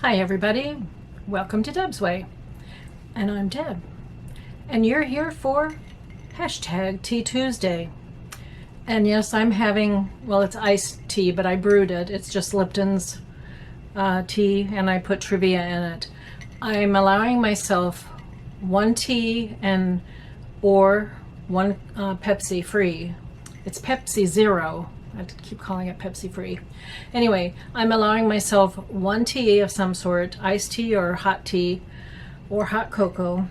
Hi everybody, welcome to Deb's Way, and I'm Deb, and you're here for hashtag Tea Tuesday. And yes, I'm having, well, it's iced tea, but I brewed it. It's just Lipton's tea, and I put Trivia in it. I'm allowing myself one tea or one Pepsi free. It's Pepsi Zero. I keep calling it Pepsi free. Anyway, I'm allowing myself one tea of some sort, iced tea or hot cocoa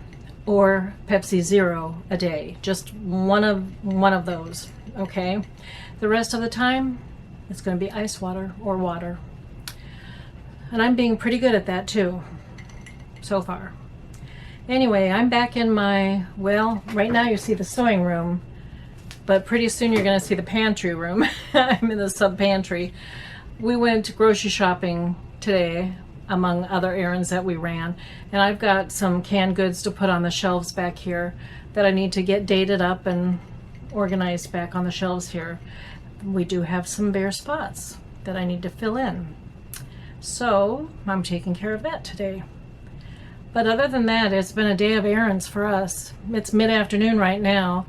or Pepsi Zero a day. Just one of those, okay? The rest of the time, it's going to be ice water or water. And I'm being pretty good at that too, so far. Anyway, I'm back in my, well, right now you see the sewing room, but pretty soon you're going to see the pantry room. I'm in the sub pantry. We went grocery shopping today, among other errands that we ran, and I've got some canned goods to put on the shelves back here that I need to get dated up and organized back on the shelves here. We do have some bare spots that I need to fill in, so I'm taking care of that today. But other than that, it's been a day of errands for us. It's mid-afternoon right now,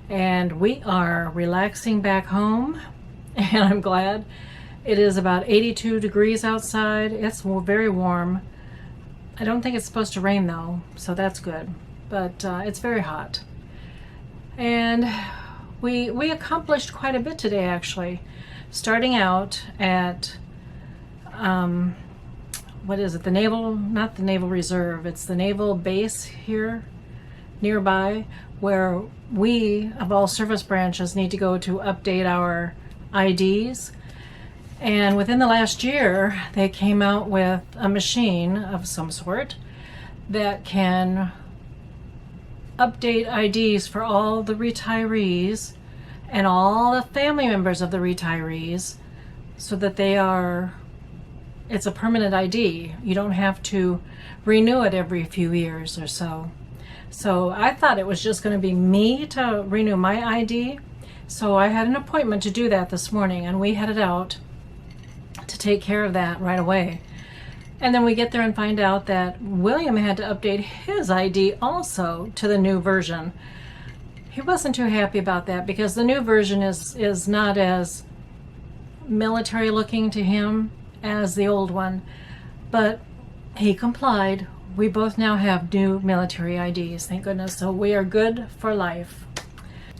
and we are relaxing back home, and I'm glad. It is about 82 degrees outside. It's very warm. I don't think it's supposed to rain though, so that's good, but it's very hot. And we accomplished quite a bit today, actually. Starting out at what is it, not the Naval Reserve, it's the Naval Base here nearby, where we, of all service branches, need to go to update our IDs. And within the last year, they came out with a machine of some sort that can update IDs for all the retirees and all the family members of the retirees, so that it's a permanent ID. You don't have to renew it every few years or so. So I thought it was just going to be me to renew my ID. So I had an appointment to do that this morning, and we headed out to take care of that right away. And then we get there and find out that William had to update his ID also to the new version. He wasn't too happy about that because the new version is not as military looking to him as the old one, but he complied. We both now have new military IDs, thank goodness, so we are good for life.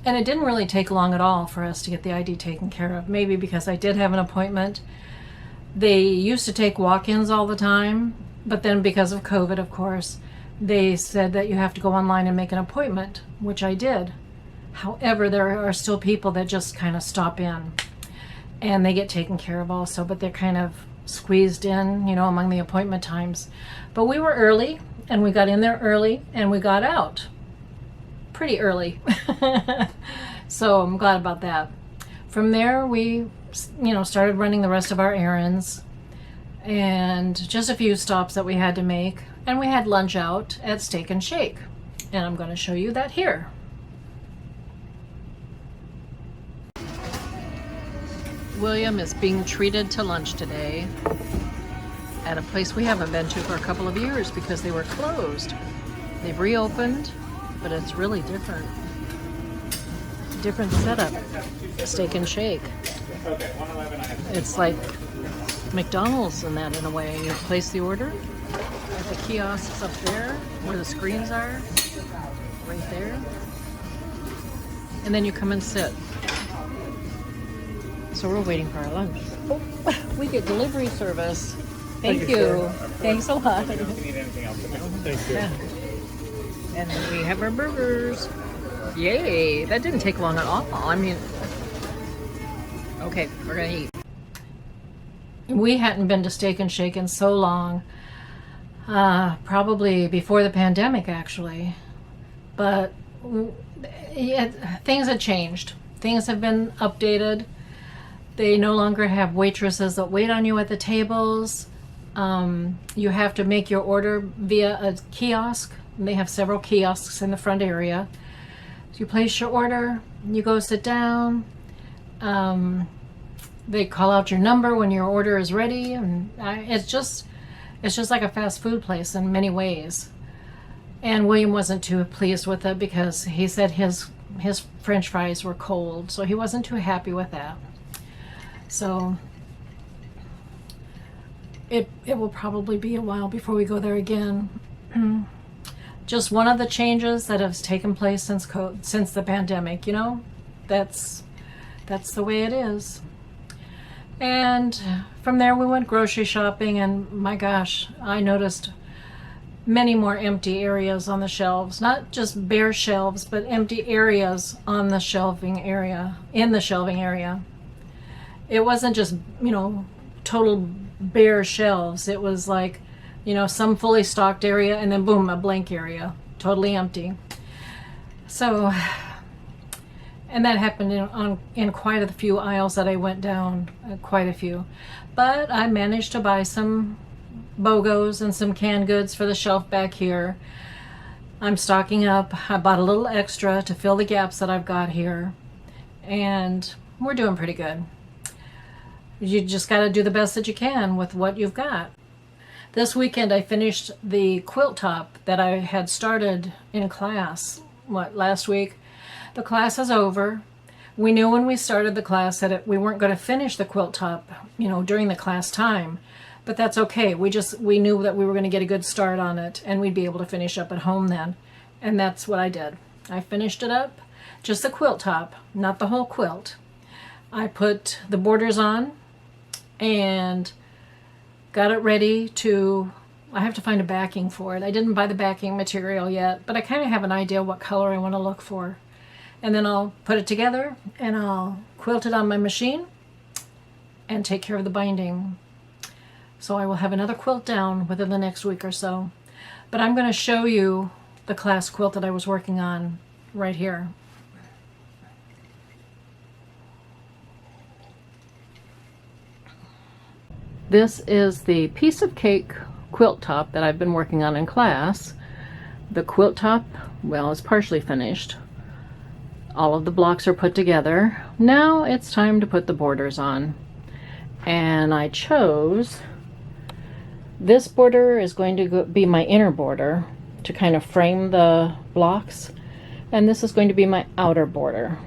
And it didn't really take long at all for us to get the ID taken care of, maybe because I did have an appointment. They used to take walk-ins all the time, but then because of COVID, of course, they said that you have to go online and make an appointment, which I did. However, there are still people that just kind of stop in, and they get taken care of also, but they're kind of squeezed in, among the appointment times. But we were early, and we got in there early, and we got out pretty early. So I'm glad about that. From there, we started running the rest of our errands, and just a few stops that we had to make, and we had lunch out at Steak and Shake, and I'm going to show you that here. William is being treated to lunch today at a place we haven't been to for a couple of years because they were closed. They've reopened, but it's really different. Different setup. Steak and Shake. It's like McDonald's in that, in a way. You place the order at the kiosks up there where the screens are, right there, and then you come and sit. So we're waiting for our lunch. Oh, we get delivery service. Thank you. Thanks a lot. If you need anything else, thank you. Yeah. And we have our burgers. Yay! That didn't take long at all. I mean, okay, we're gonna eat. We hadn't been to Steak and Shake in so long. Probably before the pandemic, actually. But things had changed. Things have been updated. They no longer have waitresses that wait on you at the tables. You have to make your order via a kiosk. And they have several kiosks in the front area. So you place your order, you go sit down. They call out your number when your order is ready, and it's just It's just like a fast food place in many ways. And William wasn't too pleased with it because he said his French fries were cold, so he wasn't too happy with that. So it will probably be a while before we go there again. Just one of the changes that has taken place since the pandemic, you know, that's the way it is. And from there we went grocery shopping, and my gosh, I noticed many more empty areas on the shelves, not just bare shelves, but empty areas on the shelving area, in the shelving area. It wasn't just, you know, total bare shelves. It was like, you know, some fully stocked area and then boom, a blank area, totally empty. So, and that happened in quite a few aisles that I went down, quite a few. But I managed to buy some BOGOs and some canned goods for the shelf back here. I'm stocking up. I bought a little extra to fill the gaps that I've got here. And we're doing pretty good. You just got to do the best that you can with what you've got. This weekend I finished the quilt top that I had started in class, last week. The class is over. We knew when we started the class that we weren't going to finish the quilt top, you know, during the class time. But that's okay. We knew that we were going to get a good start on it and we'd be able to finish up at home then. And that's what I did. I finished it up, just the quilt top, not the whole quilt. I put the borders on and got it ready to, I have to find a backing for it. I didn't buy the backing material yet, but I kind of have an idea what color I want to look for. And then I'll put it together and I'll quilt it on my machine and take care of the binding. So I will have another quilt down within the next week or so. But I'm going to show you the class quilt that I was working on right here. This is the piece of cake quilt top that I've been working on in class. The quilt top, well, is partially finished. All of the blocks are put together. Now it's time to put the borders on. And I chose, this border is going to be my inner border to kind of frame the blocks. And this is going to be my outer border.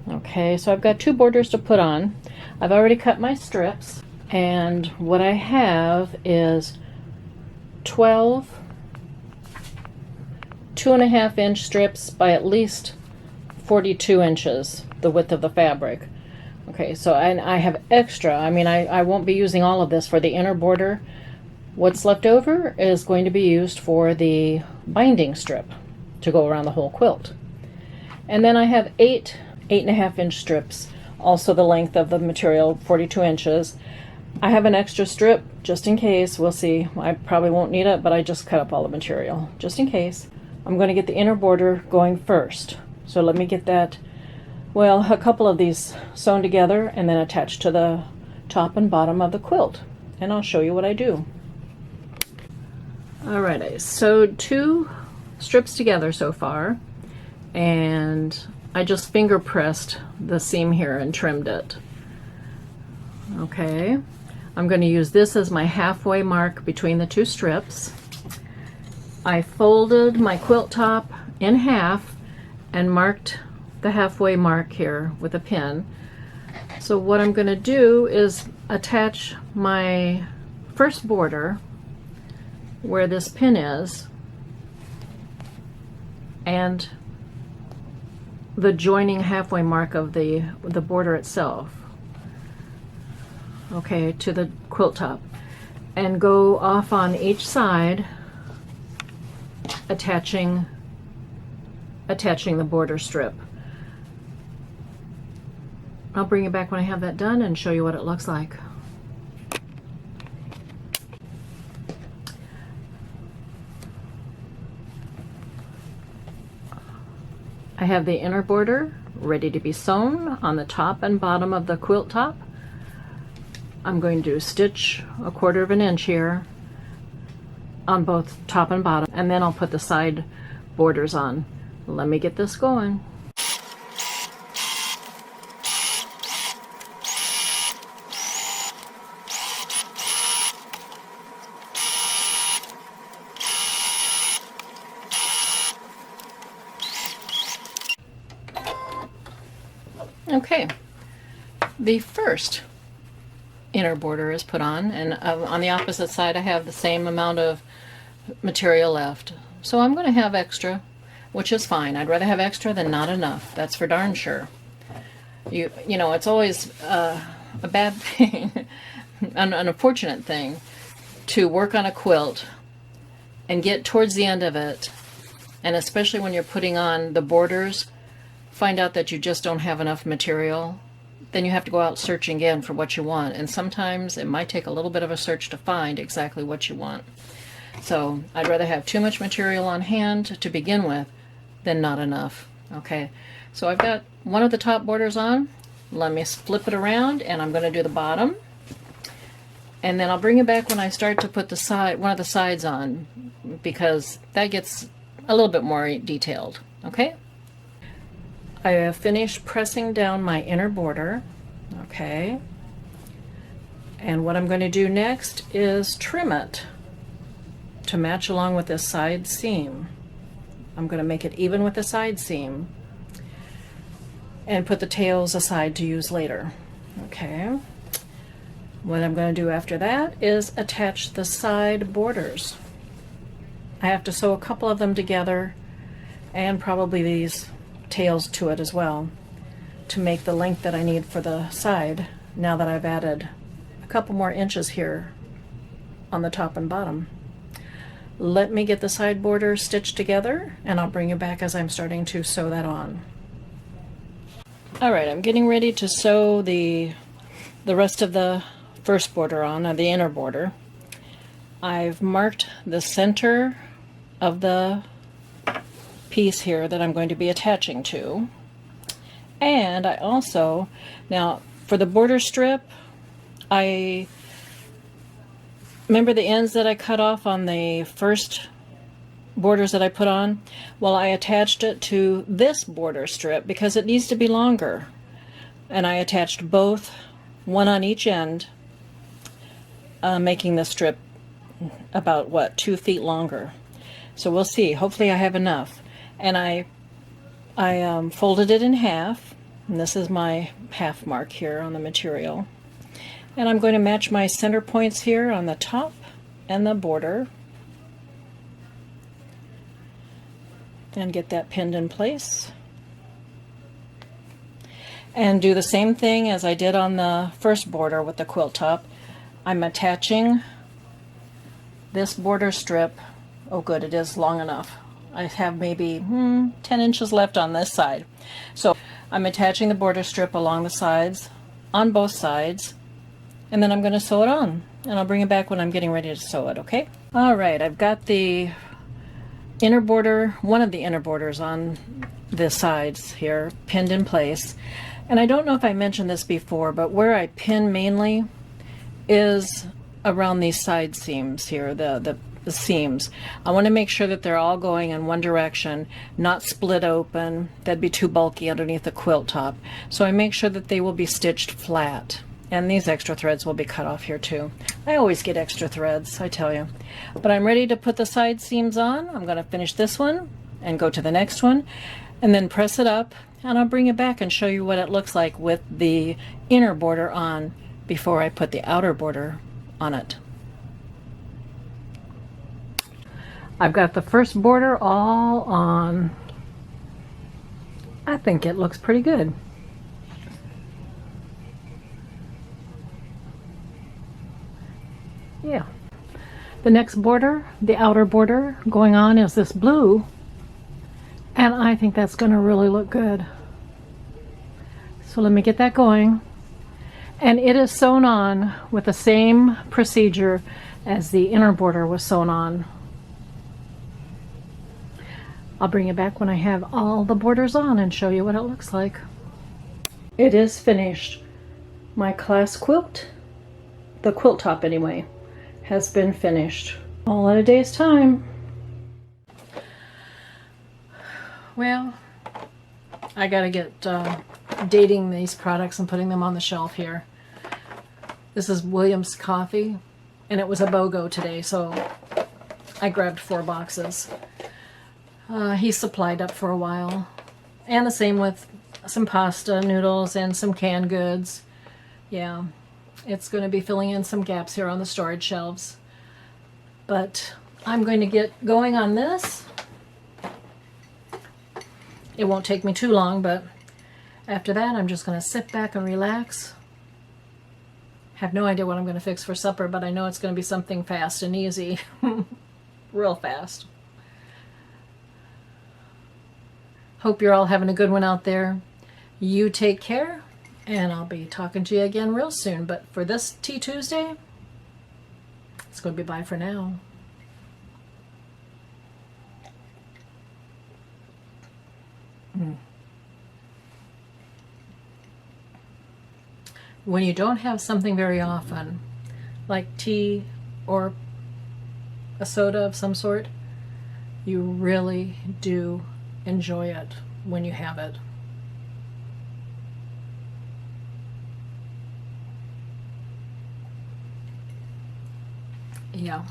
Okay, so I've got two borders to put on. I've already cut my strips. And what I have is 12 2.5 inch strips by at least 42 inches, the width of the fabric. Okay, so I have extra. I mean, I won't be using all of this for the inner border. What's left over is going to be used for the binding strip to go around the whole quilt. And then I have 8.5 inch strips, also the length of the material, 42 inches. I have an extra strip just in case. We'll see. I probably won't need it, but I just cut up all the material just in case. I'm going to get the inner border going first. So let me get that, well, a couple of these sewn together and then attached to the top and bottom of the quilt. And I'll show you what I do. All right, I sewed 2 strips together so far, and I just finger pressed the seam here and trimmed it. Okay, I'm going to use this as my halfway mark between the 2 strips. I folded my quilt top in half and marked the halfway mark here with a pin. So what I'm going to do is attach my first border where this pin is and the joining halfway mark of the border itself, okay, to the quilt top, and go off on each side attaching the border strip. I'll bring it back when I have that done and show you what it looks like. I have the inner border ready to be sewn on the top and bottom of the quilt top. I'm going to stitch 1/4 inch here on both top and bottom, and then I'll put the side borders on. Let me get this going. Okay, the first inner border is put on, and on the opposite side I have the same amount of material left. So I'm going to have extra, which is fine. I'd rather have extra than not enough. That's for darn sure. You know, it's always a bad thing, an unfortunate thing, to work on a quilt and get towards the end of it, and especially when you're putting on the borders, find out that you just don't have enough material. Then you have to go out searching again for what you want, and sometimes it might take a little bit of a search to find exactly what you want. So I'd rather have too much material on hand to begin with than not enough. Okay, so I've got one of the top borders on. Let me flip it around, and I'm going to do the bottom, and then I'll bring it back when I start to put one of the sides on, because that gets a little bit more detailed. Okay, I have finished pressing down my inner border. Okay, and what I'm going to do next is trim it to match along with this side seam. I'm going to make it even with the side seam and put the tails aside to use later. Okay, what I'm going to do after that is attach the side borders. I have to sew a couple of them together, and probably these tails to it as well, to make the length that I need for the side, now that I've added a couple more inches here on the top and bottom. Let me get the side border stitched together, and I'll bring you back as I'm starting to sew that on. Alright, I'm getting ready to sew the rest of the first border on, or the inner border. I've marked the center of the piece here that I'm going to be attaching to. And I also, now for the border strip, I remember the ends that I cut off on the first borders that I put on? Well, I attached it to this border strip because it needs to be longer. And I attached both, one on each end, making the strip about, what, 2 feet longer. So we'll see. Hopefully I have enough. And I folded it in half, and this is my half mark here on the material. And I'm going to match my center points here on the top and the border, and get that pinned in place. And do the same thing as I did on the first border with the quilt top. I'm attaching this border strip. Oh good, it is long enough. I have maybe 10 inches left on this side. So I'm attaching the border strip along the sides, on both sides, and then I'm going to sew it on, and I'll bring it back when I'm getting ready to sew it, okay? Alright, I've got the inner border, one of the inner borders on the sides here, pinned in place. And I don't know if I mentioned this before, but where I pin mainly is around these side seams here, the seams. I want to make sure that they're all going in one direction, not split open. That'd be too bulky underneath the quilt top. So I make sure that they will be stitched flat. And these extra threads will be cut off here too. I always get extra threads, I tell you. But I'm ready to put the side seams on. I'm going to finish this one and go to the next one, and then press it up, and I'll bring it back and show you what it looks like with the inner border on before I put the outer border on it. I've got the first border all on. I think it looks pretty good. Yeah. The next border, the outer border going on, is this blue, and I think that's going to really look good. So let me get that going. And it is sewn on with the same procedure as the inner border was sewn on. I'll bring it back when I have all the borders on and show you what it looks like. It is finished. My class quilt, the quilt top anyway, has been finished. All in a day's time. Well, I gotta get dating these products and putting them on the shelf here. This is Williams coffee, and it was a BOGO today, so I grabbed 4 boxes. He supplied up for a while, and the same with some pasta noodles and some canned goods. Yeah, it's going to be filling in some gaps here on the storage shelves. But I'm going to get going on this. It won't take me too long, but after that I'm just going to sit back and relax. Have no idea what I'm going to fix for supper, but I know it's going to be something fast and easy. Real fast. Hope you're all having a good one out there. You take care, and I'll be talking to you again real soon. But for this Tea Tuesday, it's going to be bye for now. When you don't have something very often, like tea or a soda of some sort, you really do enjoy it when you have it. Yeah.